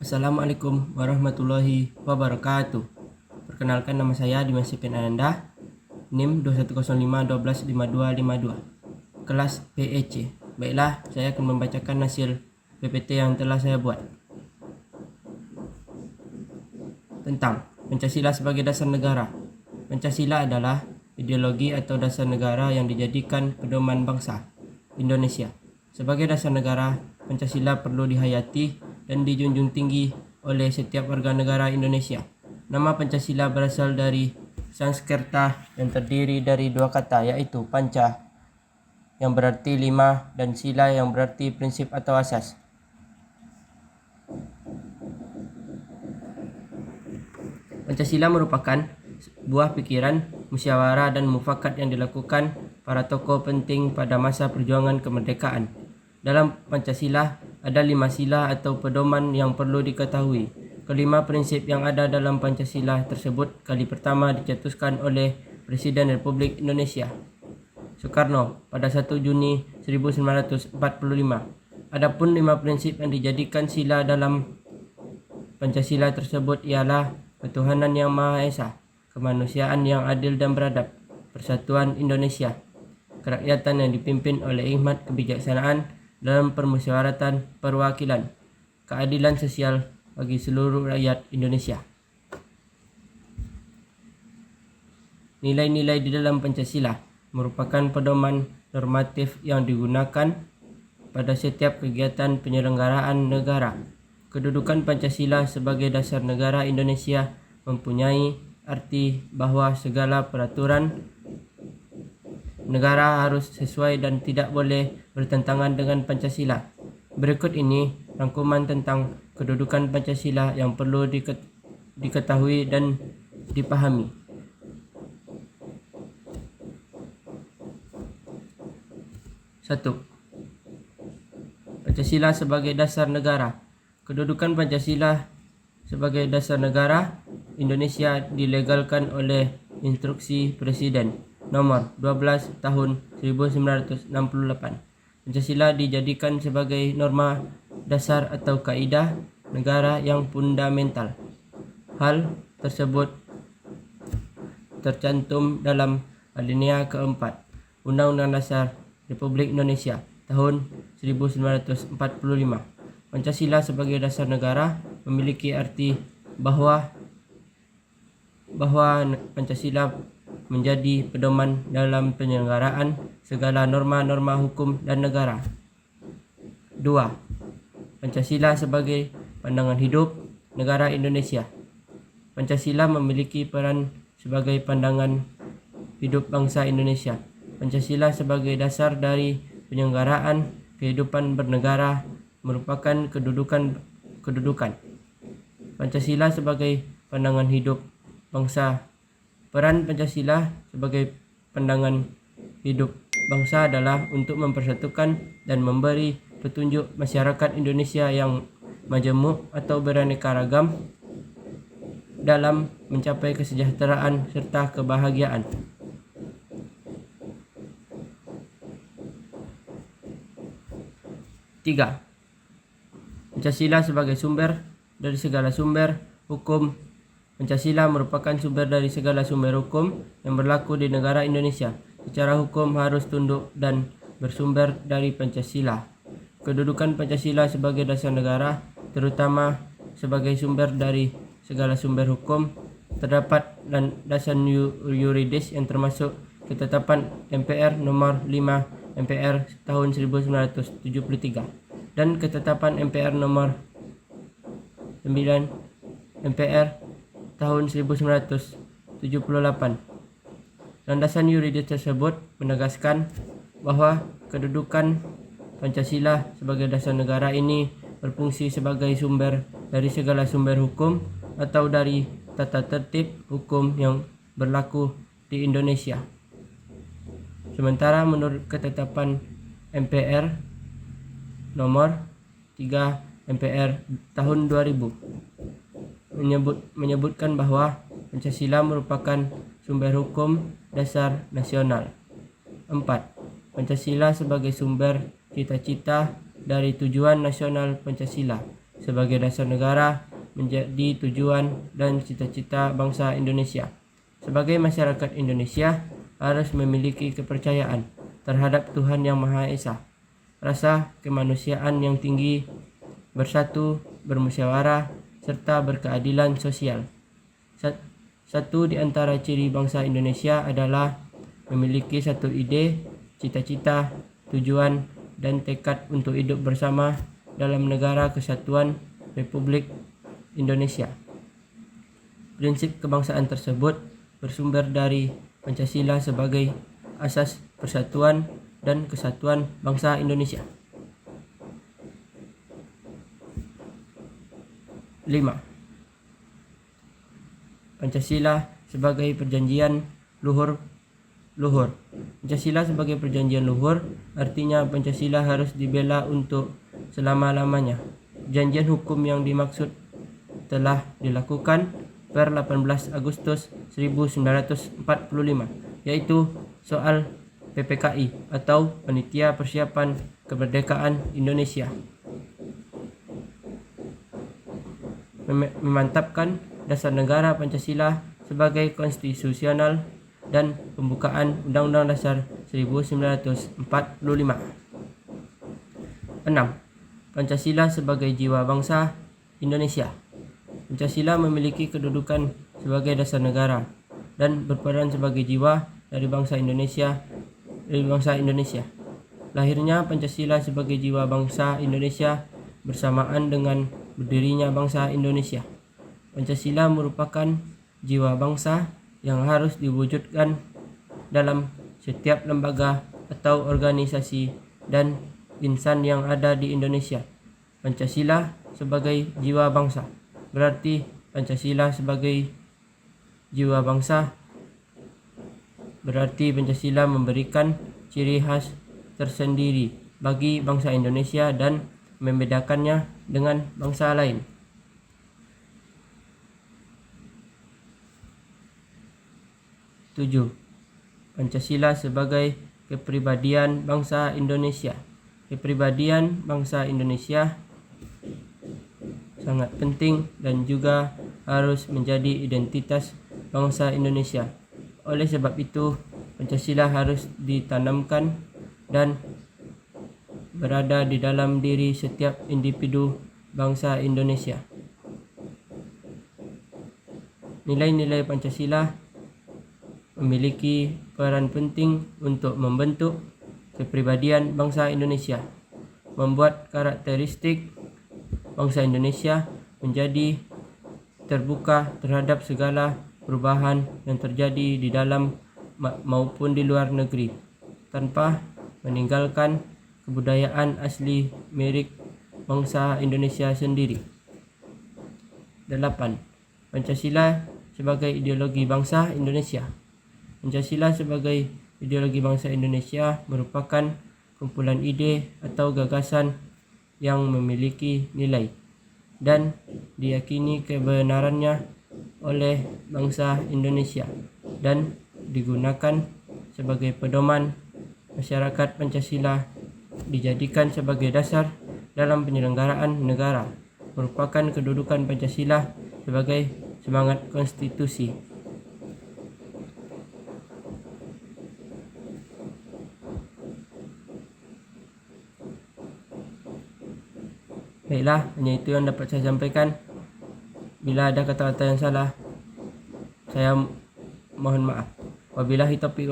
Assalamualaikum warahmatullahi wabarakatuh. Perkenalkan, nama saya Dimas Sipin Ananda, NIM 2105125252, kelas PEC. Baiklah, saya akan membacakan hasil PPT yang telah saya buat. Tentang Pancasila sebagai dasar negara. Pancasila adalah ideologi atau dasar negara yang dijadikan pedoman bangsa Indonesia. Sebagai dasar negara, Pancasila perlu dihayati dan dijunjung tinggi oleh setiap warga negara Indonesia. Nama Pancasila berasal dari Sanskerta dan terdiri dari dua kata, yaitu panca yang berarti lima dan sila yang berarti prinsip atau asas. Pancasila merupakan buah pikiran, musyawarah dan mufakat yang dilakukan para tokoh penting pada masa perjuangan kemerdekaan. Dalam Pancasila ada 5 sila atau pedoman yang perlu diketahui. Kelima prinsip yang ada dalam Pancasila tersebut kali pertama dicetuskan oleh Presiden Republik Indonesia Soekarno pada 1 Juni 1945. Adapun 5 prinsip yang dijadikan sila dalam Pancasila tersebut ialah ketuhanan yang Maha Esa, kemanusiaan yang adil dan beradab, persatuan Indonesia, kerakyatan yang dipimpin oleh hikmat kebijaksanaan dalam permusyawaratan perwakilan, keadilan sosial bagi seluruh rakyat Indonesia. Nilai-nilai di dalam Pancasila merupakan pedoman normatif yang digunakan pada setiap kegiatan penyelenggaraan negara. Kedudukan Pancasila sebagai dasar negara Indonesia mempunyai arti bahwa segala peraturan negara harus sesuai dan tidak boleh bertentangan dengan Pancasila. Berikut ini rangkuman tentang kedudukan Pancasila yang perlu diketahui dan dipahami. 1. Pancasila sebagai dasar negara. Kedudukan Pancasila sebagai dasar negara Indonesia dilegalkan oleh Instruksi Presiden Nomor 12 Tahun 1968. Pancasila dijadikan sebagai norma dasar atau kaidah negara yang fundamental. Hal tersebut tercantum dalam alinea keempat Undang-Undang Dasar Republik Indonesia tahun 1945. Pancasila sebagai dasar negara memiliki arti bahwa Pancasila menjadi pedoman dalam penyelenggaraan segala norma-norma hukum dan negara. 2. Pancasila sebagai pandangan hidup negara Indonesia. Pancasila memiliki peran sebagai pandangan hidup bangsa Indonesia. Pancasila sebagai dasar dari penyelenggaraan kehidupan bernegara merupakan kedudukan. Pancasila sebagai pandangan hidup bangsa. Peran Pancasila sebagai pandangan hidup bangsa adalah untuk mempersatukan dan memberi petunjuk masyarakat Indonesia yang majemuk atau beraneka ragam dalam mencapai kesejahteraan serta kebahagiaan. 3. Pancasila sebagai sumber dari segala sumber hukum. Pancasila merupakan sumber dari segala sumber hukum yang berlaku di negara Indonesia. Secara hukum harus tunduk dan bersumber dari Pancasila. Kedudukan Pancasila sebagai dasar negara, terutama sebagai sumber dari segala sumber hukum, terdapat dan dasar yuridis yang termasuk ketetapan MPR nomor 5 MPR tahun 1973 dan ketetapan MPR nomor 9 MPR tahun 1978. Landasan yuridis tersebut menegaskan bahwa kedudukan Pancasila sebagai dasar negara ini berfungsi sebagai sumber dari segala sumber hukum atau dari tata tertib hukum yang berlaku di Indonesia. Sementara menurut ketetapan MPR nomor 3 MPR tahun 2000 menyebutkan bahwa Pancasila merupakan sumber hukum dasar nasional. 4. Pancasila sebagai sumber cita-cita dari tujuan nasional Pancasila. sebagai dasar negara menjadi tujuan dan cita-cita bangsa Indonesia. Sebagai masyarakat Indonesia harus memiliki kepercayaan terhadap Tuhan Yang Maha Esa, rasa kemanusiaan yang tinggi, bersatu, bermusyawarah, serta berkeadilan sosial. Satu di antara ciri bangsa Indonesia adalah memiliki satu ide, cita-cita, tujuan, dan tekad untuk hidup bersama dalam negara kesatuan Republik Indonesia. Prinsip kebangsaan tersebut bersumber dari Pancasila sebagai asas persatuan dan kesatuan bangsa Indonesia. 5. Pancasila sebagai perjanjian luhur. Pancasila sebagai perjanjian luhur artinya Pancasila harus dibela untuk selama-lamanya. Perjanjian hukum yang dimaksud telah dilakukan per 18 Agustus 1945, yaitu soal PPKI atau Panitia Persiapan Kemerdekaan Indonesia. Memantapkan dasar negara Pancasila sebagai konstitusional dan pembukaan Undang-Undang Dasar 1945. 6. Pancasila sebagai jiwa bangsa Indonesia. Pancasila memiliki kedudukan sebagai dasar negara dan berperan sebagai jiwa dari bangsa Indonesia. Lahirnya Pancasila sebagai jiwa bangsa Indonesia bersamaan dengan berdirinya bangsa Indonesia. Pancasila merupakan jiwa bangsa yang harus diwujudkan dalam setiap lembaga atau organisasi dan insan yang ada di Indonesia. Pancasila sebagai jiwa bangsa berarti Pancasila sebagai jiwa bangsa berarti Pancasila memberikan ciri khas tersendiri bagi bangsa Indonesia dan membedakannya dengan bangsa lain. 7. Pancasila sebagai kepribadian bangsa Indonesia. Kepribadian bangsa Indonesia sangat penting dan juga harus menjadi identitas bangsa Indonesia. Oleh sebab itu, Pancasila harus ditanamkan dan berada di dalam diri setiap individu bangsa Indonesia. Nilai-nilai Pancasila memiliki peran penting untuk membentuk kepribadian bangsa Indonesia, membuat karakteristik bangsa Indonesia menjadi terbuka terhadap segala perubahan yang terjadi di dalam maupun di luar negeri, tanpa meninggalkan kebudayaan asli milik bangsa Indonesia sendiri. 8. Pancasila sebagai ideologi bangsa Indonesia. Pancasila sebagai ideologi bangsa Indonesia merupakan kumpulan ide atau gagasan yang memiliki nilai dan diyakini kebenarannya oleh bangsa Indonesia dan digunakan sebagai pedoman masyarakat. Pancasila dijadikan sebagai dasar dalam penyelenggaraan negara, merupakan kedudukan Pancasila sebagai semangat konstitusi. Baiklah, hanya itu yang dapat saya sampaikan. Bila ada kata-kata yang salah, saya mohon maaf. Wabillahi taufiq.